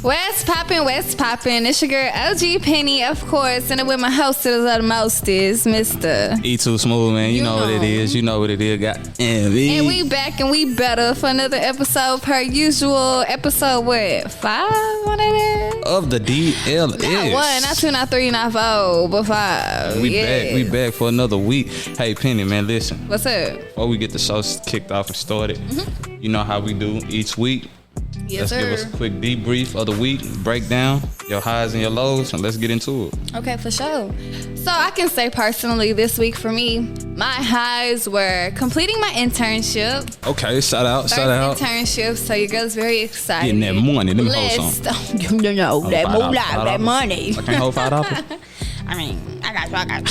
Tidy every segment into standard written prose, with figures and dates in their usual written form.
What's poppin'? It's your girl OG Penny, of course, and I'm with my hostess of the mostest, Mr. E2 Smooth, man. You know what it is. Got and we back and we better for another episode per usual. Episode what? 5 on it? Of the DLS. Not 1, not 2, not 3, not 4, but 5. We back for another week. Hey Penny, man, listen. What's up? Before we get the show kicked off and started, you know how we do each week. Yes, let's give us a quick debrief of the week, break down your highs and your lows, and let's get into it. Okay, for sure. So I can say personally this week for me, my highs were completing my internship. Okay, shout out. Internship, so your girl's very excited. Getting that money, them hoes on. that moolah, that money. I can't hold $5. I got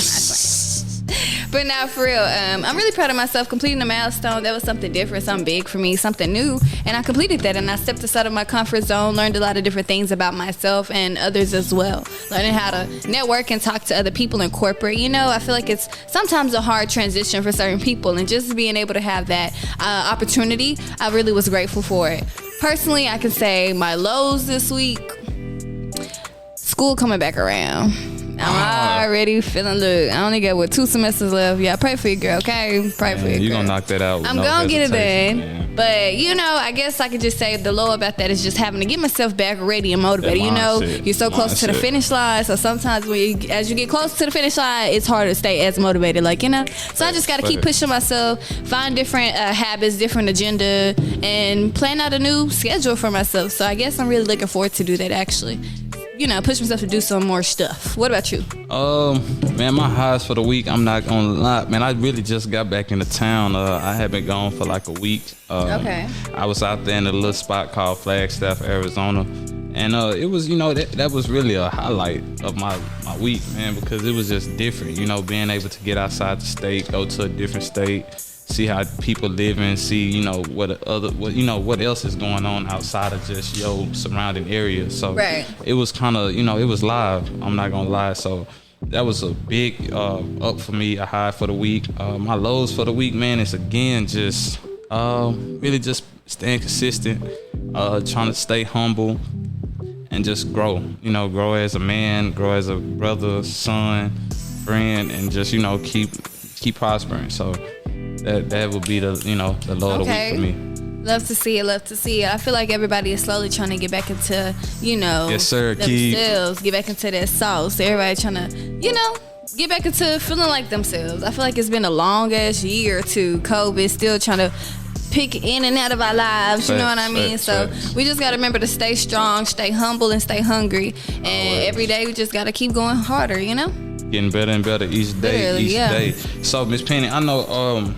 But now, for real, I'm really proud of myself completing the milestone. That was something different, something big for me, something new. And I completed that, and I stepped outside of my comfort zone, learned a lot of different things about myself and others as well. Learning how to network and talk to other people in corporate. You know, I feel like it's sometimes a hard transition for certain people, and just being able to have that opportunity, I really was grateful for it. Personally, I can say my lows this week, school coming back around. I'm already feeling look. I only got 2 semesters left. Yeah, pray for your girl, okay? Pray for your girl. You're gonna knock that out. I'm gonna get it done. Man. But you know, I guess I could just say the low about that is just having to get myself back ready and motivated. You know, you're so close to the finish line, so sometimes as you get close to the finish line, it's harder to stay as motivated. Like, you know, so I just gotta keep pushing myself, find different habits, different agenda, and plan out a new schedule for myself. So I guess I'm really looking forward to do that actually. You know, push myself to do some more stuff. What about you? Man, my highs for the week, I'm not gonna lie, man, I really just got back into town. I had been gone for like a week. Okay. I was out there in a little spot called Flagstaff, Arizona. And it was, you know, that was really a highlight of my week, man, because it was just different, you know, being able to get outside the state, go to a different state, see how people live and see, you know, what else is going on outside of just your surrounding area. So It was kind of, you know, it was live. I'm not gonna lie. So that was a big up for me, a high for the week. My lows for the week, man, is again just really just staying consistent, trying to stay humble and just grow. You know, grow as a man, grow as a brother, son, friend, and just, you know, keep prospering. So that would be the low of the week for me. Love to see it. I feel like everybody is slowly trying to get back into, you know, yes, sir, themselves, get back into their sauce. Everybody trying to, you know, get back into feeling like themselves. I feel like it's been a long ass year or two. COVID still trying to pick in and out of our lives, you know what I mean? So we just got to remember to stay strong, stay humble, and stay hungry. And every day we just got to keep going harder, you know? Getting better and better each day. So, Miss Penny, I know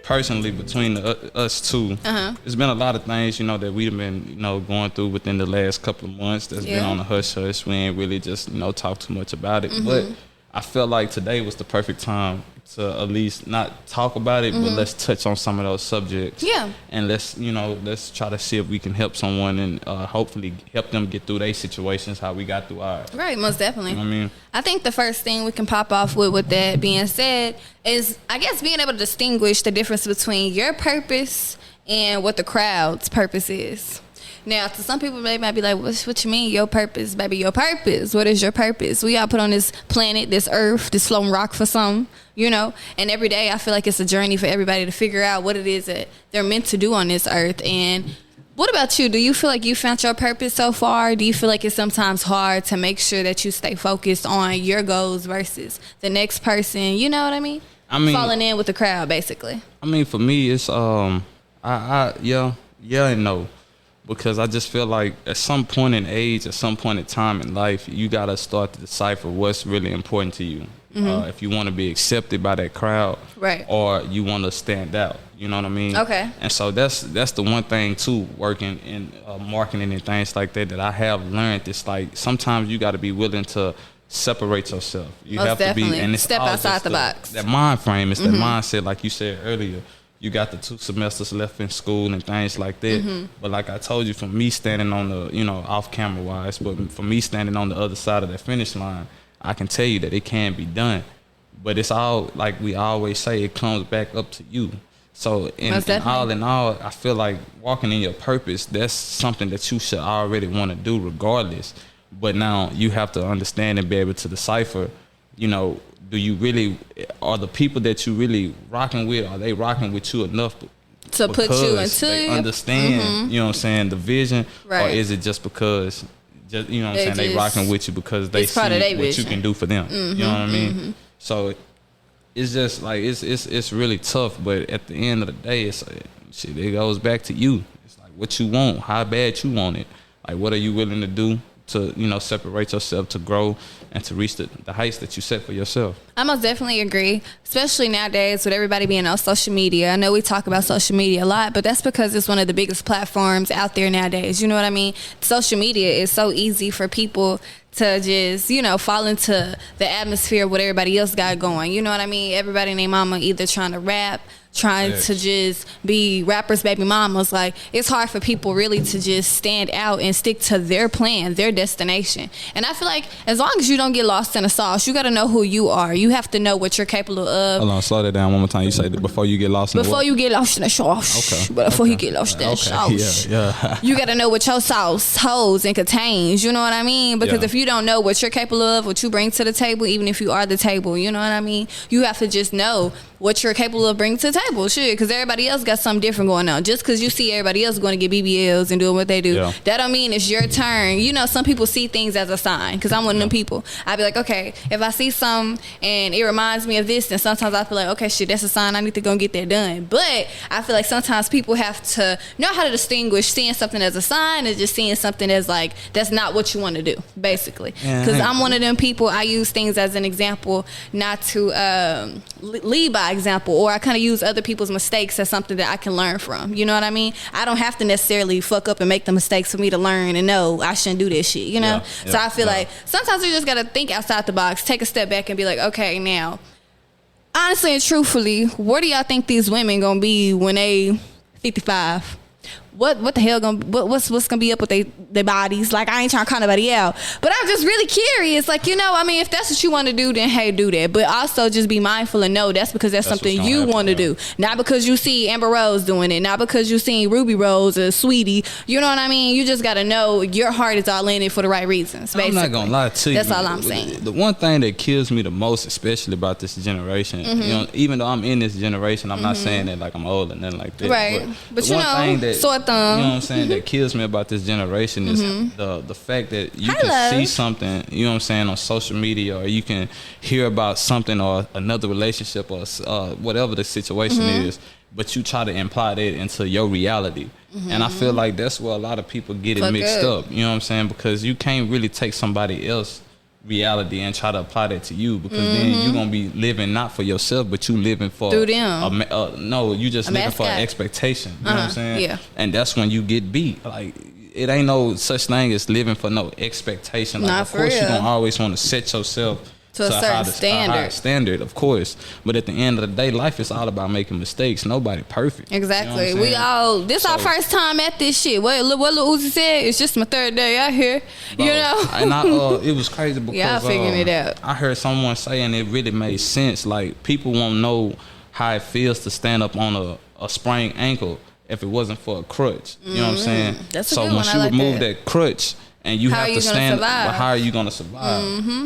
personally between us two, there's been a lot of things, you know, that we've been, you know, going through within the last couple of months that's been on the hush. We ain't really just, you know, talk too much about it. But I felt like today was the perfect time to at least not talk about it, but let's touch on some of those subjects. Yeah. And let's try to see if we can help someone and hopefully help them get through their situations how we got through ours. Right, most definitely. You know what I mean? I think the first thing we can pop off with that being said is, I guess, being able to distinguish the difference between your purpose and what the crowd's purpose is. Now, to some people, they might be like, what you mean, your purpose, baby? Your purpose? What is your purpose? We all put on this planet, this earth, this floating rock for something, you know? And every day, I feel like it's a journey for everybody to figure out what it is that they're meant to do on this earth. And what about you? Do you feel like you found your purpose so far? Do you feel like it's sometimes hard to make sure that you stay focused on your goals versus the next person? You know what I mean? Falling in with the crowd, basically. I mean, for me, it's, yeah and no. Because I just feel like at some point in age, at some point in time in life, you got to start to decipher what's really important to you. If you want to be accepted by that crowd, right, or you want to stand out, you know what I mean? Okay. And so that's the one thing too, working in marketing and things like that I have learned. It's like sometimes you got to be willing to separate yourself. You Most have definitely. to be, and it's step outside the box. That mind frame is that mindset, like you said earlier. You got the 2 semesters left in school and things like that. But like I told you, for me standing on the, you know, off camera wise, but for me standing on the other side of that finish line, I can tell you that it can be done. But it's all, like we always say, it comes back up to you. So in all, I feel like walking in your purpose, that's something that you should already want to do regardless. But now you have to understand and be able to decipher, you know, do you really, are the people that you really rocking with, are they rocking with you enough to put you into they understand, you know what I'm saying, the vision, right. or is it just because, you know what I'm saying, they rocking with you because they see what vision. you can do for them, you know what I mean? So it's just like, it's really tough, but at the end of the day, it's like, shit, it goes back to you. It's like what you want, how bad you want it, like what are you willing to do to, you know, separate yourself, to grow and to reach the heights that you set for yourself. I most definitely agree, especially nowadays with everybody being on social media. I know we talk about social media a lot, but that's because it's one of the biggest platforms out there nowadays. You know what I mean? Social media is so easy for people to just, you know, fall into the atmosphere of what everybody else got going. You know what I mean? Everybody and their mama either trying to rap, trying to just be rappers, baby mamas. Like, it's hard for people really to just stand out and stick to their plan, their destination. And I feel like as long as you don't get lost in the sauce, you got to know who you are. You have to know what you're capable of. Hold on, slow that down one more time. You say that before you get lost in the Before you get lost in the sauce. Okay. But before you get lost in the sauce. Yeah. You got to know what your sauce holds and contains. You know what I mean? Because if you don't know what you're capable of, what you bring to the table, even if you are the table, you know what I mean? You have to just know what you're capable of bringing to the table, shit, because everybody else got something different going on. Just because you see everybody else going to get BBLs and doing what they do, that don't mean it's your turn. You know, some people see things as a sign, because I'm one of them people. I'd be like, okay, if I see something and it reminds me of this, then sometimes I feel like, okay, shit, that's a sign, I need to go and get that done. But I feel like sometimes people have to know how to distinguish seeing something as a sign and just seeing something as like, that's not what you want to do, basically. Because I'm one of them people, I use things as an example, not to lead by example, or I kind of use other people's mistakes as something that I can learn from. You know what I mean? I don't have to necessarily fuck up and make the mistakes for me to learn and know I shouldn't do this shit, you know? So I feel like sometimes you just got to think outside the box, take a step back and be like, okay, now, honestly and truthfully, where do y'all think these women gonna be when they 55? What the hell what's gonna be up with their bodies? Like, I ain't trying to call nobody out, but I'm just really curious. Like, you know, I mean, if that's what you want to do, then hey, do that. But also just be mindful and know that's because that's something you want to do, not because you see Amber Rose doing it, not because you seen Ruby Rose or Sweetie. You know what I mean? You just gotta know your heart is all in it for the right reasons. Basically. I'm not gonna lie to you. That's all I'm saying. The one thing that kills me the most, especially about this generation, you know, even though I'm in this generation, I'm not saying that like I'm old or nothing like that. Right. But you know, thing that, sore thumb. you know what I'm saying, that kills me about this generation is the fact that you can see something, you know what I'm saying, on social media, or you can hear about something or another relationship or whatever the situation is, but you try to imply that into your reality. And I feel like that's where a lot of people get it mixed up, you know what I'm saying, because you can't really take somebody else's reality and try to apply that to you, because then you're gonna be living not for yourself, but you living for through them. No, you just living for an expectation, you know what I'm saying? Yeah. And that's when you get beat. Like, it ain't no such thing as living for no expectation. Like, of course you're gonna always want to set yourself to a certain standard. Standard, of course. But at the end of the day, life is all about making mistakes. Nobody perfect. Exactly. You know This our first time at this shit. What Lil Uzi said, it's just my third day out here. Bro, you know? And it was crazy because y'all figuring it out. I heard someone say, and it really made sense, like, people won't know how it feels to stand up on a sprained ankle if it wasn't for a crutch. You know what I'm saying? That's a so good once one. you I like remove that crutch, and you have to stand, how are you going to survive?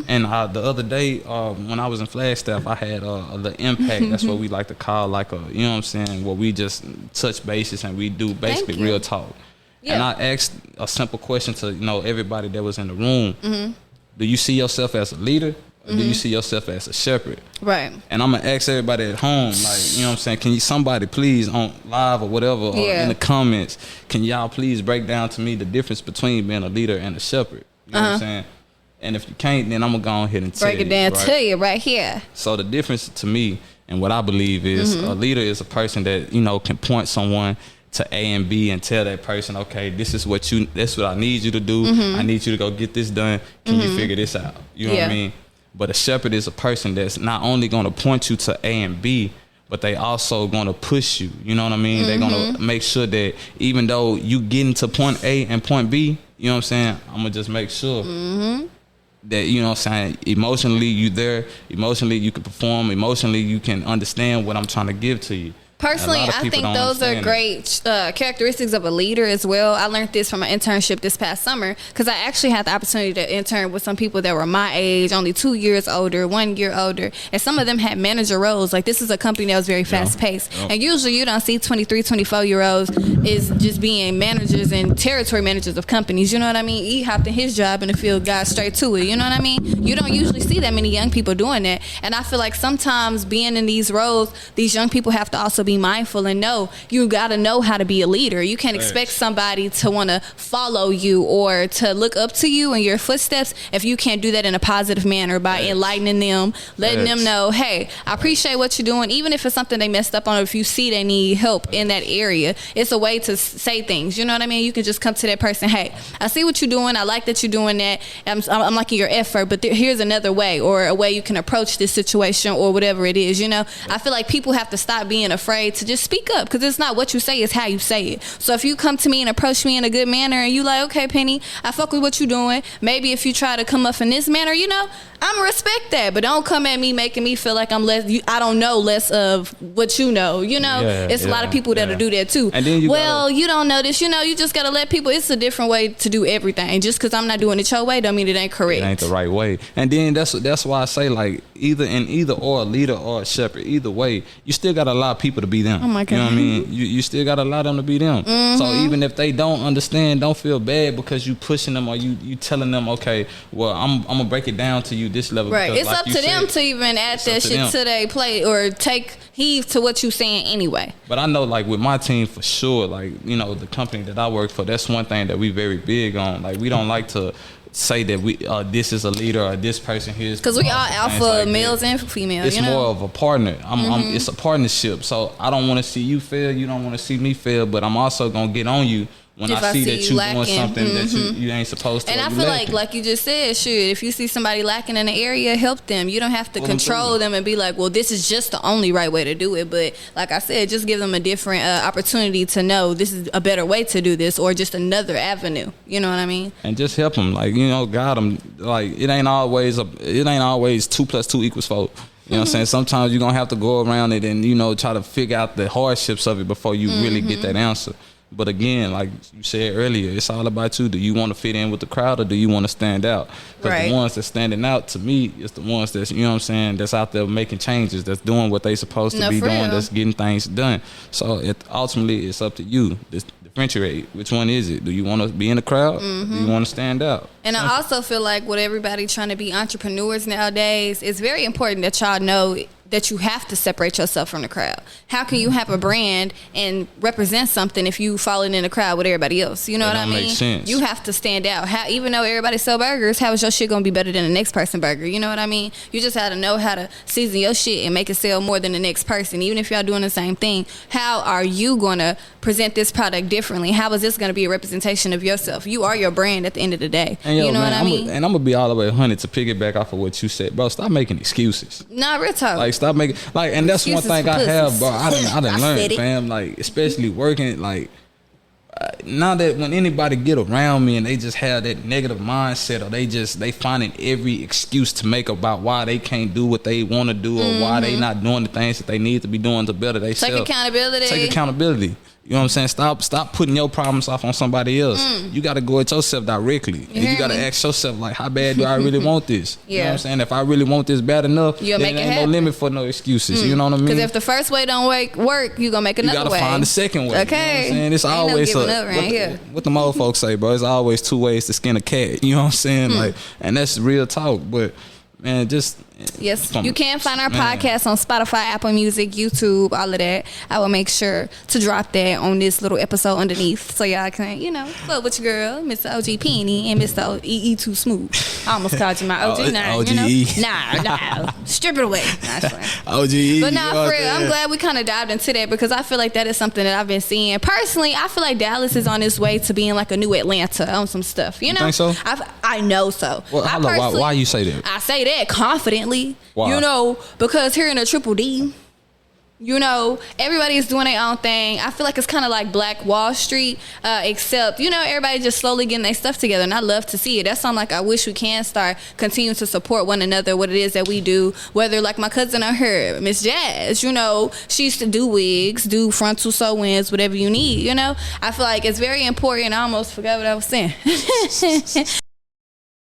And the other day, when I was in Flagstaff, I had the impact. That's what we like to call, like, you know what I'm saying, where we just touch bases and we do basically real talk. Yeah. And I asked a simple question to, you know, everybody that was in the room. Do you see yourself as a leader? Or do you see yourself as a shepherd? Right. And I'm going to ask everybody at home, like, you know what I'm saying, can you, somebody please on live or whatever, or in the comments, can y'all please break down to me the difference between being a leader and a shepherd? You know what I'm saying? And if you can't, then I'm going to go ahead and tell you. Break it down to you right here. So the difference to me and what I believe is a leader is a person that, you know, can point someone to A and B and tell that person, okay, that's what I need you to do. I need you to go get this done. Can you figure this out? You know what I mean? But a shepherd is a person that's not only going to point you to A and B, but they also going to push you. You know what I mean? They're going to make sure that even though you getting to point A and point B, you know what I'm saying, I'm going to just make sure that, you know what I'm saying, emotionally you there, emotionally you can perform, emotionally you can understand what I'm trying to give to you. Personally, I think those are great characteristics of a leader as well. I learned this from an internship this past summer because I actually had the opportunity to intern with some people that were my age, only 2 years older, 1 year older, and some of them had manager roles. Like, this is a company that was very fast paced, and usually you don't see 23, 24-year-olds is just being managers and territory managers of companies. You know what I mean? He hopped in his job in the field, got straight to it. You know what I mean? You don't usually see that many young people doing that, and I feel like sometimes being in these roles, these young people have to also be mindful and know you got to know how to be a leader. You can't expect somebody to want to follow you or to look up to you in your footsteps if you can't do that in a positive manner by enlightening them, letting them know, hey, I appreciate what you're doing, even if it's something they messed up on, or if you see they need help in that area. It's a way to say things. You know what I mean? You can just come to that person, hey, I see what you're doing. I like that you're doing that. I'm liking your effort, but here's another way, or a way you can approach this situation, or whatever it is. You know, I feel like people have to stop being afraid to just speak up, because it's not what you say, it's how you say it. So if you come to me and approach me in a good manner and you like, okay, Penny, I fuck with what you're doing. Maybe if you try to come up in this manner, you know, I'm respect that, but don't come at me making me feel like I'm less. I don't know less of what you know. You know, it's a lot of people that'll do that too. And then you don't know this. You know, you just gotta let people. It's a different way to do everything. Just because I'm not doing it your way, don't mean it ain't correct. It ain't the right way. And then that's why I say, like, either or a leader or a shepherd, either way, you still gotta allow people to be them. Oh my God. You know what I mean? You still gotta allow them to be them. So even if they don't understand, don't feel bad because you pushing them or you telling them, okay, well, I'm gonna break it down to you this level. Right. Because, it's like up to them to even add that shit to their plate or take heed to what you saying anyway. But I know, like, with my team for sure, like, you know, the company that I work for, that's one thing that we very big on. Like, we don't like to say that we this is a leader or this person here is, because we all alpha like males and females. It's more of a partner. It's a partnership. So I don't want to see you fail. You don't want to see me fail. But I'm also gonna get on you when I see that you're doing something that you ain't supposed to. And I feel like you just said, shoot, if you see somebody lacking in an area, help them. You don't have to control them and be like, well, this is just the only right way to do it. But like I said, just give them a different opportunity to know this is a better way to do this, or just another avenue. You know what I mean? And just help them, like, you know, guide them. Like, it ain't always 2 + 2 = 4. You know what I'm saying? Sometimes you're gonna have to go around it and, you know, try to figure out the hardships of it before you really get that answer. But again, like you said earlier, it's all about you. Do you want to fit in with the crowd, or do you want to stand out? Because the ones that's standing out, to me, is the ones that's, you know what I'm saying, that's out there making changes, that's doing what they supposed to be doing, that's getting things done. So ultimately, it's up to you. Differentiate. Which one is it? Do you want to be in the crowd? Do you want to stand out? And I also feel like with everybody trying to be entrepreneurs nowadays, it's very important that y'all know that you have to separate yourself from the crowd. How can you have a brand and represent something if you falling in the crowd with everybody else? You know what I mean? Makes sense. You have to stand out. Even though everybody sell burgers, how is your shit gonna be better than the next person burger? You know what I mean? You just have to know how to season your shit and make it sell more than the next person. Even if y'all doing the same thing, how are you gonna present this product differently? How is this gonna be a representation of yourself? You are your brand at the end of the day. And you know what I mean? And I'm gonna be all the way 100 to piggyback off of what you said, bro. Stop making excuses. Nah, real talk. Like, stop making, like, and that's excuses one thing I have, bro. I done learned, fam. Like, especially working, like, now that when anybody get around me and they just have that negative mindset, or they finding every excuse to make about why they can't do what they want to do, or why they not doing the things that they need to be doing to better themselves. Take accountability. Take accountability. You know what I'm saying? Stop putting your problems off on somebody else. You got to go at yourself directly. And you got to ask yourself, like, how bad do I really want this? You know what I'm saying? If I really want this bad enough, then there ain't no limit for no excuses. You know what I mean? Because if the first way don't work, you going to make another way. You got to find the second way. Okay. You know what I'm saying? It's always what the old folks say, bro. It's always 2 ways to skin a cat. You know what I'm saying? Like, and that's real talk. But, man, just... Yes, you can find our podcast on Spotify, Apple Music, YouTube, all of that. I will make sure to drop that on this little episode underneath, so y'all can, you know, fuck with your girl, Mr. OG Penny and Mr. EE Too Smooth. I almost called you my OG. Nah, strip it away. OG. But nah, for real, I'm glad we kind of dived into that, because I feel like that is something that I've been seeing. Personally, I feel like Dallas is on its way to being like a new Atlanta on some stuff. You know? Think so? I know so. Well, why you say that? I say that confidently. Why? You know, because here in a Triple D, You know, everybody's doing their own thing. I feel like it's kind of like Black Wall Street, except, you know, everybody just slowly getting their stuff together, and I love to see it. That's something like I wish we can start continuing to support one another, what it is that we do, whether like my cousin or her, Miss Jazz, you know, she used to do wigs, do frontal sew-ins, whatever you need, you know. I feel like it's very important. I almost forgot what I was saying.